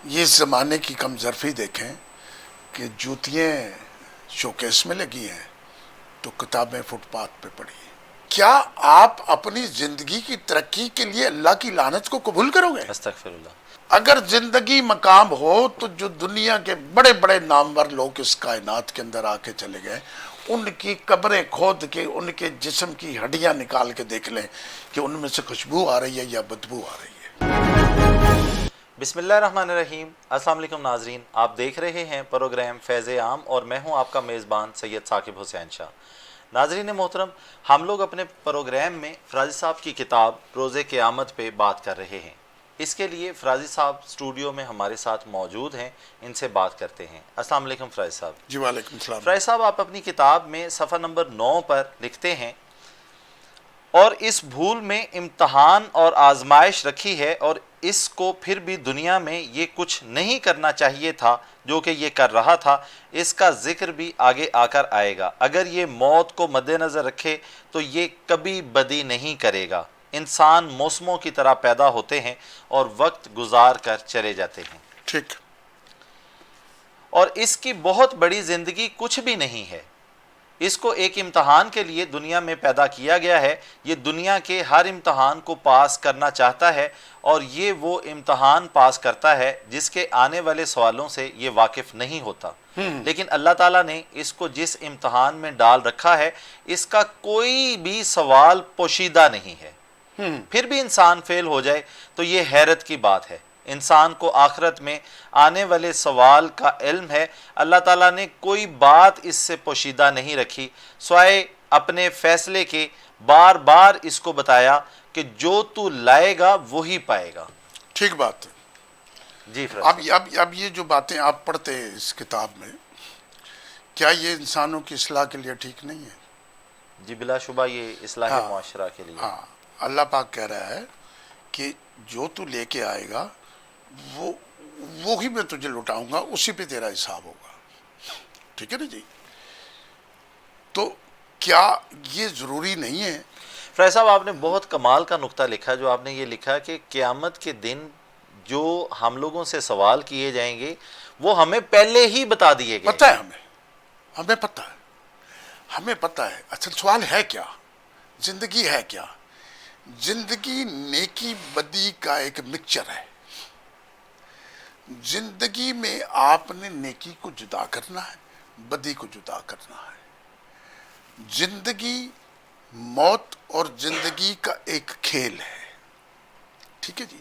یہ زمانے کی کم ظرفی دیکھیں کہ جوتیاں شوکیس میں لگی ہیں تو کتابیں فٹ پاتھ پہ پڑی ہیں۔ کیا آپ اپنی زندگی کی ترقی کے لیے اللہ کی لعنت کو قبول کرو گے؟ استغفر اللہ۔ اگر زندگی مقام ہو تو جو دنیا کے بڑے بڑے نامور لوگ اس کائنات کے اندر آ کے چلے گئے، ان کی قبریں کھود کے ان کے جسم کی ہڈیاں نکال کے دیکھ لیں کہ ان میں سے خوشبو آ رہی ہے یا بدبو آ رہی ہے۔ بسم اللہ الرحمن الرحیم۔ السلام علیکم ناظرین، آپ دیکھ رہے ہیں پروگرام فیض عام اور میں ہوں آپ کا میزبان سید ثاقب حسین شاہ۔ ناظرین محترم، ہم لوگ اپنے پروگرام میں فرازی صاحب کی کتاب روز قیامت پہ بات کر رہے ہیں۔ اس کے لیے فرازی صاحب اسٹوڈیو میں ہمارے ساتھ موجود ہیں، ان سے بات کرتے ہیں۔ السلام علیکم فرازی صاحب۔ جی وعلیکم السلام۔ فرازی صاحب، آپ اپنی کتاب میں صفحہ نمبر 9 پر لکھتے ہیں، اور اس بھول میں امتحان اور آزمائش رکھی ہے، اور اس کو پھر بھی دنیا میں یہ کچھ نہیں کرنا چاہیے تھا جو کہ یہ کر رہا تھا، اس کا ذکر بھی آگے آ کر آئے گا۔ اگر یہ موت کو مد نظر رکھے تو یہ کبھی بدی نہیں کرے گا۔ انسان موسموں کی طرح پیدا ہوتے ہیں اور وقت گزار کر چلے جاتے ہیں، ٹھیک۔ اور اس کی بہت بڑی زندگی کچھ بھی نہیں ہے۔ اس کو ایک امتحان کے لیے دنیا میں پیدا کیا گیا ہے۔ یہ دنیا کے ہر امتحان کو پاس کرنا چاہتا ہے، اور یہ وہ امتحان پاس کرتا ہے جس کے آنے والے سوالوں سے یہ واقف نہیں ہوتا۔ لیکن اللہ تعالیٰ نے اس کو جس امتحان میں ڈال رکھا ہے، اس کا کوئی بھی سوال پوشیدہ نہیں ہے۔ پھر بھی انسان فیل ہو جائے تو یہ حیرت کی بات ہے۔ انسان کو آخرت میں آنے والے سوال کا علم ہے۔ اللہ تعالیٰ نے کوئی بات اس سے پوشیدہ نہیں رکھی، سوائے اپنے فیصلے کے بار بار اس کو بتایا کہ جو تو لائے گا وہی پائے گا۔ ٹھیک بات ہے۔ جی فرسٹ۔ اب یہ جو باتیں آپ پڑھتے ہیں اس کتاب میں، کیا یہ انسانوں کی اصلاح کے لیے ٹھیک نہیں ہے؟ جی بلا شبہ یہ اصلاح معاشرہ کے لیے۔ ہاں، اللہ پاک کہہ رہا ہے کہ جو تو لے کے آئے گا وہی میں تجھے لٹاؤں گا، اسی پہ تیرا حساب ہوگا۔ ٹھیک ہے نا جی؟ تو کیا یہ ضروری نہیں ہے؟ فرائض صاحب، آپ نے بہت کمال کا نقطہ لکھا، جو آپ نے یہ لکھا کہ قیامت کے دن جو ہم لوگوں سے سوال کیے جائیں گے وہ ہمیں پہلے ہی بتا دیے گئے۔ پتہ ہے ہمیں پتہ ہے، ہمیں پتہ ہے۔ اصل سوال ہے کیا؟ زندگی ہے کیا؟ زندگی نیکی بدی کا ایک مکسچر ہے۔ زندگی میں آپ نے نیکی کو جدا کرنا ہے، بدی کو جدا کرنا ہے۔ زندگی موت اور زندگی کا ایک کھیل ہے۔ ٹھیک ہے جی؟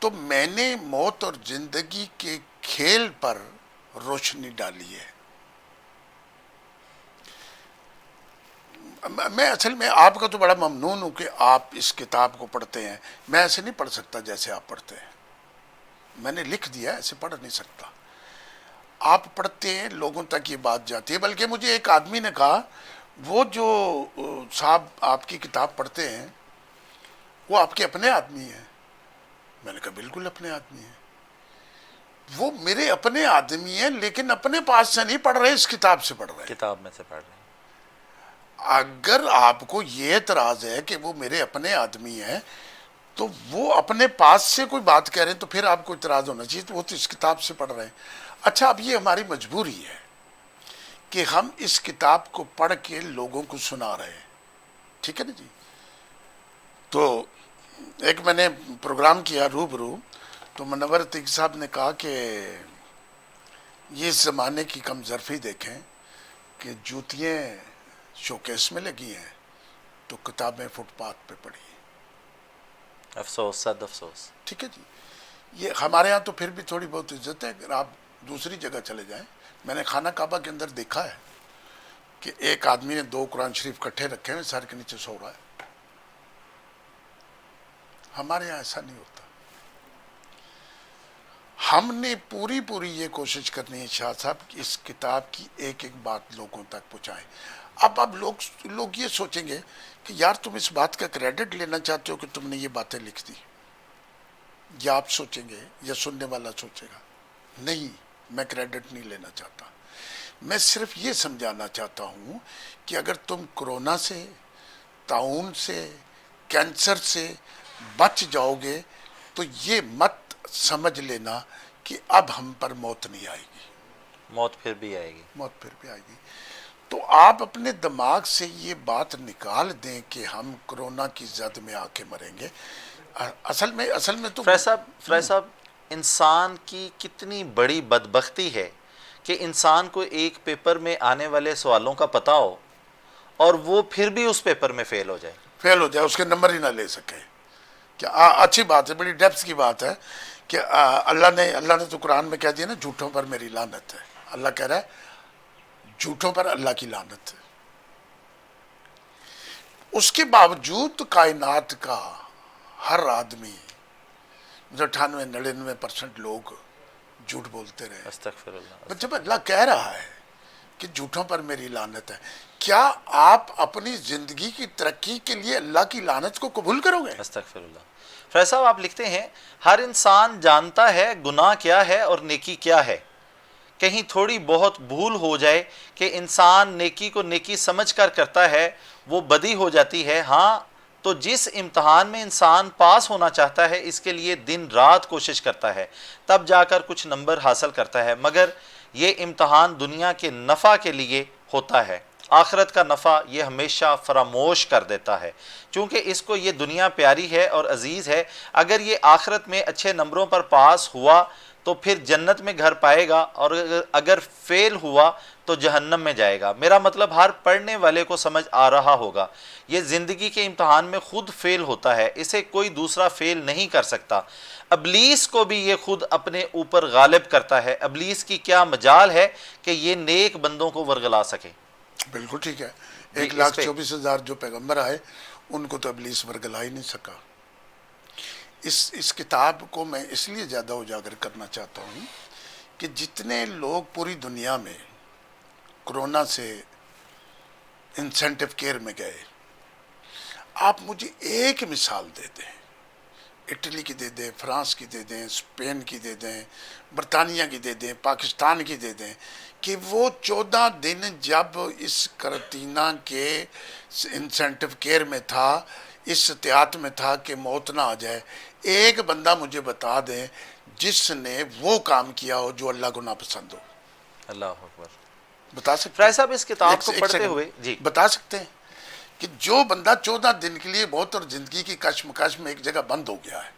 تو میں نے موت اور زندگی کے کھیل پر روشنی ڈالی ہے۔ میں اصل میں آپ کا تو بڑا ممنون ہوں کہ آپ اس کتاب کو پڑھتے ہیں۔ میں ایسے نہیں پڑھ سکتا جیسے آپ پڑھتے ہیں، میں نے لکھ دیا، ایسے پڑھ نہیں سکتا۔ آپ پڑھتے ہیں، لوگوں تک یہ بات جاتی ہے۔ بلکہ مجھے ایک آدمی نے کہا، وہ جو صاحب آپ کی کتاب پڑھتے ہیں وہ آپ کے اپنے آدمی ہیں۔ میں نے کہا بالکل اپنے آدمی ہیں، وہ میرے اپنے آدمی ہیں، لیکن اپنے پاس سے نہیں پڑھ رہے، اس کتاب سے پڑھ رہے ہیں۔ کتاب میں سے پڑھ رہے ہیں۔ اگر آپ کو یہ اعتراض ہے کہ وہ میرے اپنے آدمی ہیں تو وہ اپنے پاس سے کوئی بات کہہ رہے ہیں تو پھر آپ کو اعتراض ہونا چاہیے، تو وہ تو اس کتاب سے پڑھ رہے ہیں۔ اچھا، اب یہ ہماری مجبوری ہے کہ ہم اس کتاب کو پڑھ کے لوگوں کو سنا رہے ہیں۔ ٹھیک ہے نا جی؟ تو ایک میں نے پروگرام کیا روبرو، تو منور عتیق صاحب نے کہا کہ یہ زمانے کی کم ظرفی دیکھیں کہ جوتیاں شوکیس میں لگی ہیں تو کتابیں فٹ پاتھ پہ پڑی ہیں۔ افسوس، صد افسوس۔ ٹھیک ہے جی؟ یہ ہمارے ہاں تو پھر بھی تھوڑی بہت عزت ہے۔ اگر آپ دوسری جگہ چلے جائیں، میں نے خانہ کعبہ کے اندر دیکھا ہے کہ ایک آدمی نے 2 قرآن شریف کٹھے رکھے ہیں، سر کے نیچے سو رہا ہے۔ ہمارے یہاں ایسا نہیں ہوتا۔ ہم نے پوری یہ کوشش کرنی ہے شاہ صاحب کہ اس کتاب کی ایک ایک بات لوگوں تک پہنچائیں۔ اب لوگ یہ سوچیں گے کہ یار تم اس بات کا کریڈٹ لینا چاہتے ہو کہ تم نے یہ باتیں لکھ دی، یا آپ سوچیں گے یا سننے والا سوچے گا۔ نہیں، میں کریڈٹ نہیں لینا چاہتا۔ میں صرف یہ سمجھانا چاہتا ہوں کہ اگر تم کرونا سے، طاعون سے، کینسر سے بچ جاؤ گے تو یہ مت سمجھ لینا کہ اب ہم پر موت نہیں آئے گی، موت پھر بھی آئے گی. موت پھر بھی آئے گی. تو آپ اپنے دماغ سے یہ بات نکال دیں کہ ہم کرونا کی زد میں آ کے مریں گے. اصل میں تو فریض صاحب انسان کی کتنی بڑی بدبختی ہے کہ انسان کو ایک پیپر میں آنے والے سوالوں کا پتہ ہو اور وہ پھر بھی اس پیپر میں فیل ہو جائے. فیل ہو جائے، اس کے نمبر ہی نہ لے سکے. کیا اچھی بات ہے، بڑی ڈیپس کی بات ہے کہ اللہ نے تو قرآن میں کہہ دیا نا، جھوٹوں پر میری لعنت ہے. اللہ کہہ رہا ہے جھوٹوں پر اللہ کی لعنت ہے. اس کے باوجود کائنات کا ہر آدمی 98-99% لوگ جھوٹ بولتے رہے. استغفر اللہ. جب اللہ کہہ رہا ہے کہ جھوٹوں پر میری لعنت ہے، کیا آپ اپنی زندگی کی ترقی کے لیے اللہ کی لعنت کو قبول کرو گے؟ استغفر اللہ. فریض صاحب آپ لکھتے ہیں ہر انسان جانتا ہے گناہ کیا ہے اور نیکی کیا ہے. کہیں تھوڑی بہت بھول ہو جائے کہ انسان نیکی کو نیکی سمجھ کر کرتا ہے وہ بدی ہو جاتی ہے. ہاں تو جس امتحان میں انسان پاس ہونا چاہتا ہے اس کے لیے دن رات کوشش کرتا ہے، تب جا کر کچھ نمبر حاصل کرتا ہے. مگر یہ امتحان دنیا کے نفع کے لیے ہوتا ہے، آخرت کا نفع یہ ہمیشہ فراموش کر دیتا ہے. چونکہ اس کو یہ دنیا پیاری ہے اور عزیز ہے، اگر یہ آخرت میں اچھے نمبروں پر پاس ہوا تو پھر جنت میں گھر پائے گا، اور اگر فیل ہوا تو جہنم میں جائے گا. میرا مطلب ہر پڑھنے والے کو سمجھ آ رہا ہوگا یہ زندگی کے امتحان میں خود فیل ہوتا ہے، اسے کوئی دوسرا فیل نہیں کر سکتا. ابلیس کو بھی یہ خود اپنے اوپر غالب کرتا ہے. ابلیس کی کیا مجال ہے کہ یہ نیک بندوں کو ورگلا سکے. بالکل ٹھیک ہے. جی، 1,24,000 جو پیغمبر آئے ان کو تو ابلیس ورگلا ہی نہیں سکا. اس کتاب کو میں اس لیے زیادہ اجاگر کرنا چاہتا ہوں کہ جتنے لوگ پوری دنیا میں کرونا سے انسینٹیو کیئر میں گئے، آپ مجھے ایک مثال دے دیں، اٹلی کی دے دیں، فرانس کی دے دیں، اسپین کی دے دیں، برطانیہ کی دے دیں، پاکستان کی دے دیں، کہ وہ 14 دن جب اس قرنطینہ کے انسینٹیو کیئر میں تھا، اس احتیاط میں تھا کہ موت نہ آ جائے، ایک بندہ مجھے بتا دیں جس نے وہ کام کیا ہو جو اللہ کو ناپسند ہو. اللہ اکبر. بتا سکتے فریض صاحب اس کتاب کو ایک پڑھتے سیکنڈ. ہوئے جی بتا سکتے ہیں کہ جو بندہ 14 دن کے لیے موت اور زندگی کی کشمکش میں ایک جگہ بند ہو گیا ہے،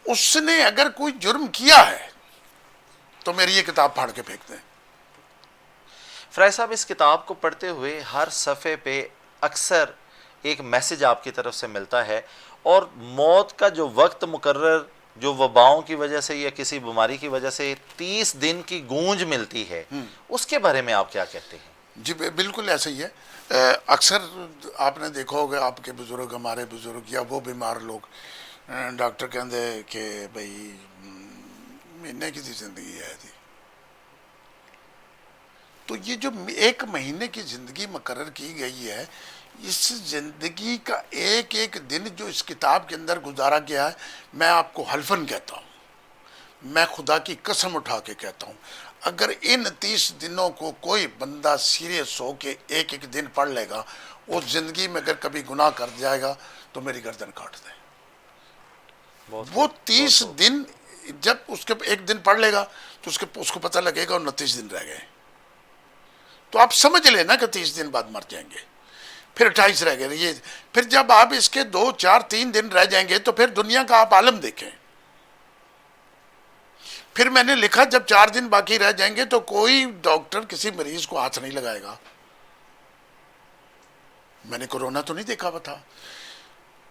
اس نے اگر کوئی جرم کیا ہے تو میری یہ کتاب پھاڑ کے پھینک دیں. فریض صاحب اس کتاب کو پڑھتے ہوئے ہر صفحے پہ اکثر ایک میسج آپ کی طرف سے ملتا ہے، اور موت کا جو وقت مقرر جو وباؤں کی وجہ سے یا کسی بیماری کی وجہ سے 30 دن کی گونج ملتی ہے، اس کے بارے میں آپ کیا کہتے ہیں؟ جی بالکل ایسا ہی ہے. اکثر آپ نے دیکھا ہوگا آپ کے بزرگ، ہمارے بزرگ یا وہ بیمار لوگ، ڈاکٹر کہندے کہ بھئی مہینے کی تھی زندگی ہے تھی. تو یہ جو ایک مہینے کی زندگی مقرر کی گئی ہے، اس زندگی کا ایک ایک دن جو اس کتاب کے اندر گزارا گیا ہے، میں آپ کو حلفاً کہتا ہوں، میں خدا کی قسم اٹھا کے کہتا ہوں، اگر ان 30 دنوں کو کوئی بندہ سیریس ہو کے ایک ایک دن پڑھ لے گا، وہ زندگی میں اگر کبھی گناہ کر جائے گا تو میری گردن کاٹ دیں. وہ 30 دن جب اس کے ایک دن پڑھ لے گا تو اس کو پتہ لگے گا اور 29 دن رہ گئے. تو آپ سمجھ لینا کہ 30 دن بعد مر جائیں گے، پھر 28 رہ گئے. یہ پھر جب آپ اس کے 2 4 3 دن رہ جائیں گے تو پھر دنیا کا آپ عالم دیکھیں. پھر میں نے لکھا جب 4 دن باقی رہ جائیں گے تو کوئی ڈاکٹر کسی مریض کو ہاتھ نہیں لگائے گا. میں نے کورونا تو نہیں دیکھا ہوا تھا.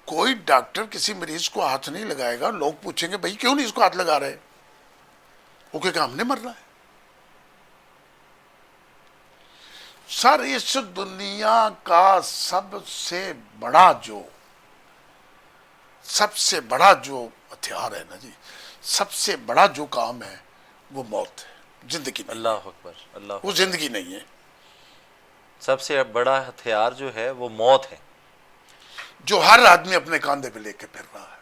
کوئی ڈاکٹر کسی مریض کو ہاتھ نہیں لگائے گا. لوگ پوچھیں گے بھائی کیوں نہیں اس کو ہاتھ لگا رہے؟ وہ کہ ہم نے مرنا ہے. سر اس دنیا کا سب سے بڑا جو ہتھیار ہے نا جی، سب سے بڑا جو کام ہے وہ موت ہے، زندگی نہیں. اللہ اکبر. اللہ وہ زندگی نہیں ہے. سب سے بڑا ہتھیار جو ہے وہ موت ہے، جو ہر آدمی اپنے کاندھے پہ لے کے پھر رہا ہے.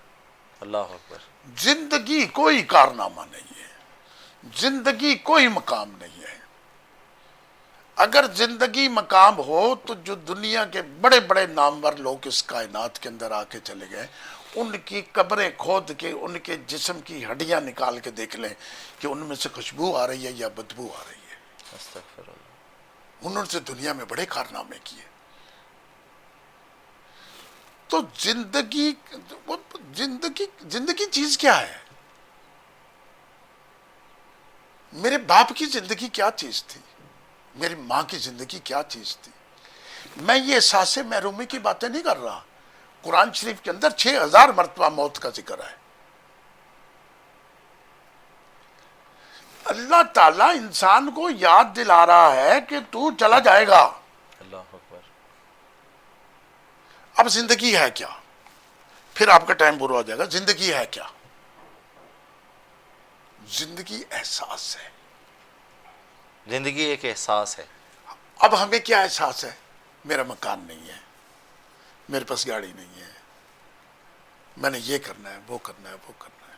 اللہ اکبر. زندگی کوئی کارنامہ نہیں ہے، زندگی کوئی مقام نہیں ہے. اگر زندگی مقام ہو تو جو دنیا کے بڑے بڑے نامور لوگ اس کائنات کے اندر آ کے چلے گئے ان کی قبریں کھود کے ان کے جسم کی ہڈیاں نکال کے دیکھ لیں کہ ان میں سے خوشبو آ رہی ہے یا بدبو آ رہی ہے. استغفر اللہ. انہوں نے دنیا میں بڑے کارنامے کیے. تو زندگی چیز کیا ہے؟ میرے باپ کی زندگی کیا چیز تھی؟ میری ماں کی زندگی کیا چیز تھی؟ میں یہ احساس محرومی کی باتیں نہیں کر رہا. قرآن شریف کے اندر 6000 مرتبہ موت کا ذکر ہے. اللہ تعالیٰ انسان کو یاد دلا رہا ہے کہ تو چلا جائے گا. اللہ اکبر. اب زندگی ہے کیا؟ پھر آپ کا ٹائم پورا ہو جائے گا. زندگی ہے کیا؟ زندگی احساس ہے. زندگی ایک احساس ہے. اب ہمیں کیا احساس ہے؟ میرا مکان نہیں ہے، میرے پاس گاڑی نہیں ہے، میں نے یہ کرنا ہے، وہ کرنا ہے، وہ کرنا ہے.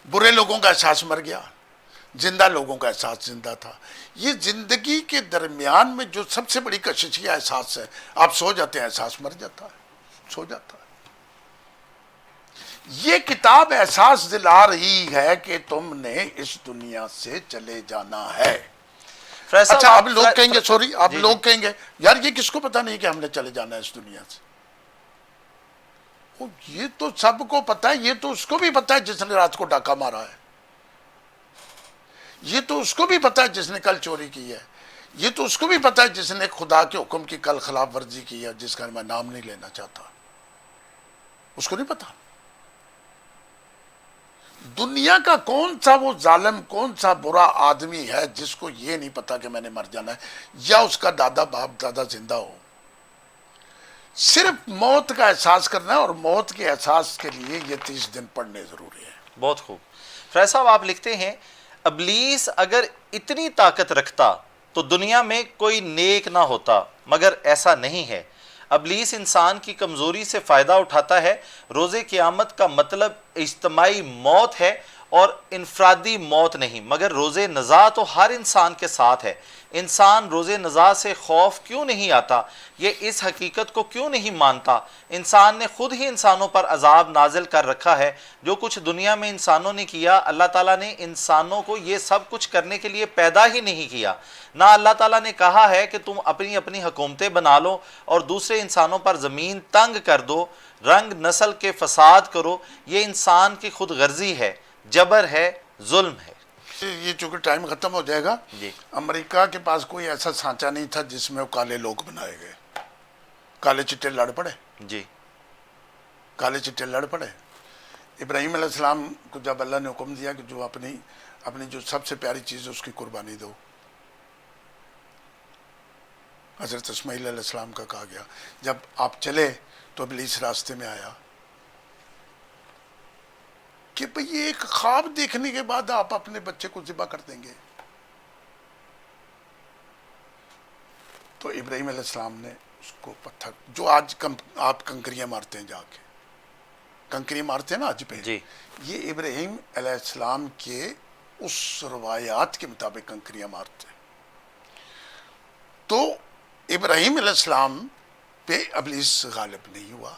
برے لوگوں کا احساس مر گیا، زندہ لوگوں کا احساس زندہ تھا. یہ زندگی کے درمیان میں جو سب سے بڑی کشش کا احساس ہے. آپ سو جاتے ہیں، احساس مر جاتا ہے، سو جاتا ہے. یہ کتاب احساس دلا رہی ہے کہ تم نے اس دنیا سے چلے جانا ہے. اچھا اب لوگ کہیں گے، سوری، اب لوگ کہیں گے یار یہ کس کو پتا نہیں کہ ہم نے چلے جانا ہے اس دنیا سے؟ یہ تو سب کو پتا ہے. یہ تو اس کو بھی پتا ہے جس نے رات کو ڈاکہ مارا ہے. یہ تو اس کو بھی پتا ہے جس نے کل چوری کی ہے. یہ تو اس کو بھی پتا ہے جس نے خدا کے حکم کی کل خلاف ورزی کی ہے، جس کا میں نام نہیں لینا چاہتا. اس کو نہیں پتا. دنیا کا کون سا وہ ظالم، کون سا برا آدمی ہے جس کو یہ نہیں پتا کہ میں نے مر جانا ہے، یا اس کا دادا باپ دادا زندہ ہو. صرف موت کا احساس کرنا ہے، اور موت کے احساس کے لیے یہ 30 دن پڑھنے ضروری ہے. بہت خوب. فیض صاحب آپ لکھتے ہیں ابلیس اگر اتنی طاقت رکھتا تو دنیا میں کوئی نیک نہ ہوتا، مگر ایسا نہیں ہے. ابلیس انسان کی کمزوری سے فائدہ اٹھاتا ہے. روز قیامت کا مطلب اجتماعی موت ہے اور انفرادی موت نہیں، مگر روز نزاع تو ہر انسان کے ساتھ ہے. انسان روز نزاع سے خوف کیوں نہیں آتا؟ یہ اس حقیقت کو کیوں نہیں مانتا؟ انسان نے خود ہی انسانوں پر عذاب نازل کر رکھا ہے. جو کچھ دنیا میں انسانوں نے کیا، اللہ تعالیٰ نے انسانوں کو یہ سب کچھ کرنے کے لیے پیدا ہی نہیں کیا. نہ اللہ تعالیٰ نے کہا ہے کہ تم اپنی اپنی حکومتیں بنا لو اور دوسرے انسانوں پر زمین تنگ کر دو، رنگ نسل کے فساد کرو. یہ انسان کی خود غرضی ہے، جبر ہے، ظلم ہے. یہ چونکہ ٹائم ختم ہو جائے گا. جی. امریکہ کے پاس کوئی ایسا سانچہ نہیں تھا جس میں وہ کالے لوگ بنائے گئے. کالے چٹے لڑ پڑے. جی. کالے چٹے لڑ پڑے. ابراہیم علیہ السلام کو جب اللہ نے حکم دیا کہ جو اپنی جو سب سے پیاری چیز ہے اس کی قربانی دو، حضرت اسماعیل علیہ السلام کا کہا گیا. جب آپ چلے تو ابلیس راستے میں آیا کہ بھئی یہ ایک خواب دیکھنے کے بعد آپ اپنے بچے کو ذبح کر دیں گے. تو ابراہیم علیہ السلام نے اس کو پتھر، جو آج آپ کنکریاں مارتے ہیں، جا کے کنکریاں مارتے ہیں نا آج پہ، جی. یہ ابراہیم علیہ السلام کے اس روایات کے مطابق کنکریاں مارتے ہیں. تو ابراہیم علیہ السلام پہ ابلیس غالب نہیں ہوا.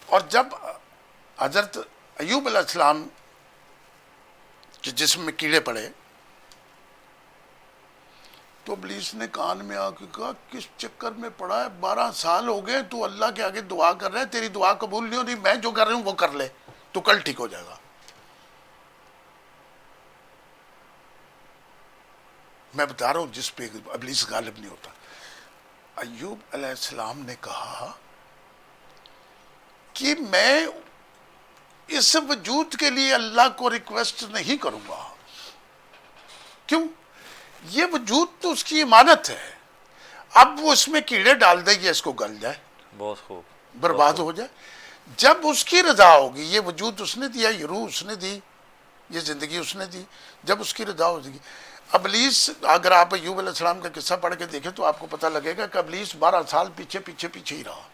اور جب حضرت ایوب علیہ السلام کے جسم میں کیڑے پڑے تو ابلیس نے کان میں آ کے کہا کس چکر میں پڑا ہے، 12 سال ہو گئے تو اللہ کے آگے دعا کر رہے، تیری دعا قبول نہیں ہو رہی، میں جو کر رہی ہوں وہ کر لے تو کل ٹھیک ہو جائے گا. میں بتا رہا ہوں جس پہ ابلیس غالب نہیں ہوتا. ایوب علیہ السلام نے کہا کہ میں اس وجود کے لیے اللہ کو ریکویسٹ نہیں کروں گا. کیوں؟ یہ وجود تو اس کی امانت ہے. اب وہ اس میں کیڑے ڈال دے، یہ اس کو گل جائے، بہت خوب، برباد ہو جائے. جب اس کی رضا ہوگی، یہ وجود اس نے دیا، یہ روح اس نے دی، یہ زندگی اس نے دی، جب اس کی رضا ہوگی. ابلیس، اگر آپ ایوب علیہ السلام کا قصہ پڑھ کے دیکھیں تو آپ کو پتہ لگے گا کہ ابلیس 12 سال پیچھے ہی رہا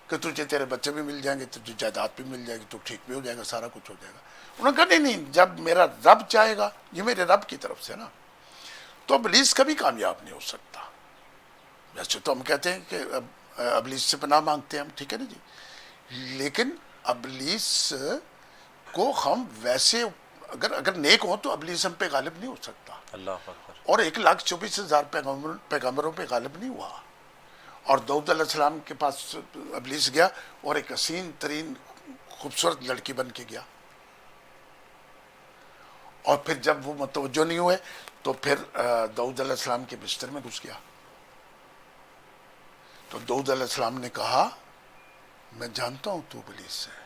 کہ تجھے تیرے بچے بھی مل جائیں گے، تجھے جائیداد بھی مل جائے گی، تو ٹھیک بھی ہو جائے گا، سارا کچھ ہو جائے گا. انہوں نے کہا نہیں، جب میرا رب چاہے گا، یہ میرے رب کی طرف سے نا، تو ابلیس کبھی کامیاب نہیں ہو سکتا. ویسے تو ہم کہتے ہیں کہ ابلیس سے پناہ مانگتے ہیں ہم، ٹھیک ہے نا جی. لیکن ابلیس کو ہم ویسے اگر نیک ہوں تو ابلیس ہم پہ غالب نہیں ہو سکتا. اللہ اکبر. اور 1,24,000 پیغمبروں پہ غالب نہیں ہوا. اور داؤد علیہ السلام کے پاس ابلیس گیا اور ایک حسین ترین خوبصورت لڑکی بن کے گیا. اور پھر جب وہ متوجہ نہیں ہوئے تو پھر داؤد علیہ السلام کے بستر میں گھس گیا. تو داؤد علیہ السلام نے کہا میں جانتا ہوں تو ابلیس ہے,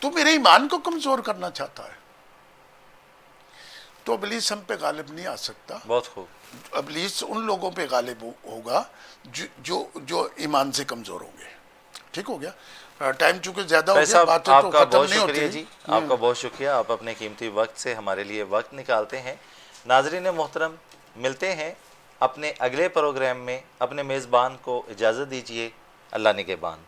تو میرے ایمان کو کمزور کرنا چاہتا ہے. تو ابلیس ہم پہ غالب نہیں آ سکتا. بہت خوب. ابلیس ان لوگوں پہ غالب ہوگا جو ایمان سے کمزور ہوں گے. ٹھیک ہو گیا. ٹائم چونکہ زیادہ ہو بھائی گیا, صاحب باتیں آپ تو کا ختم بہت نہیں شکریہ ہوتی. جی, آپ کا بہت شکریہ, آپ اپنے قیمتی وقت سے ہمارے لیے وقت نکالتے ہیں. ناظرین محترم, ملتے ہیں اپنے اگلے پروگرام میں. اپنے میزبان کو اجازت دیجیے. اللہ نگہبان.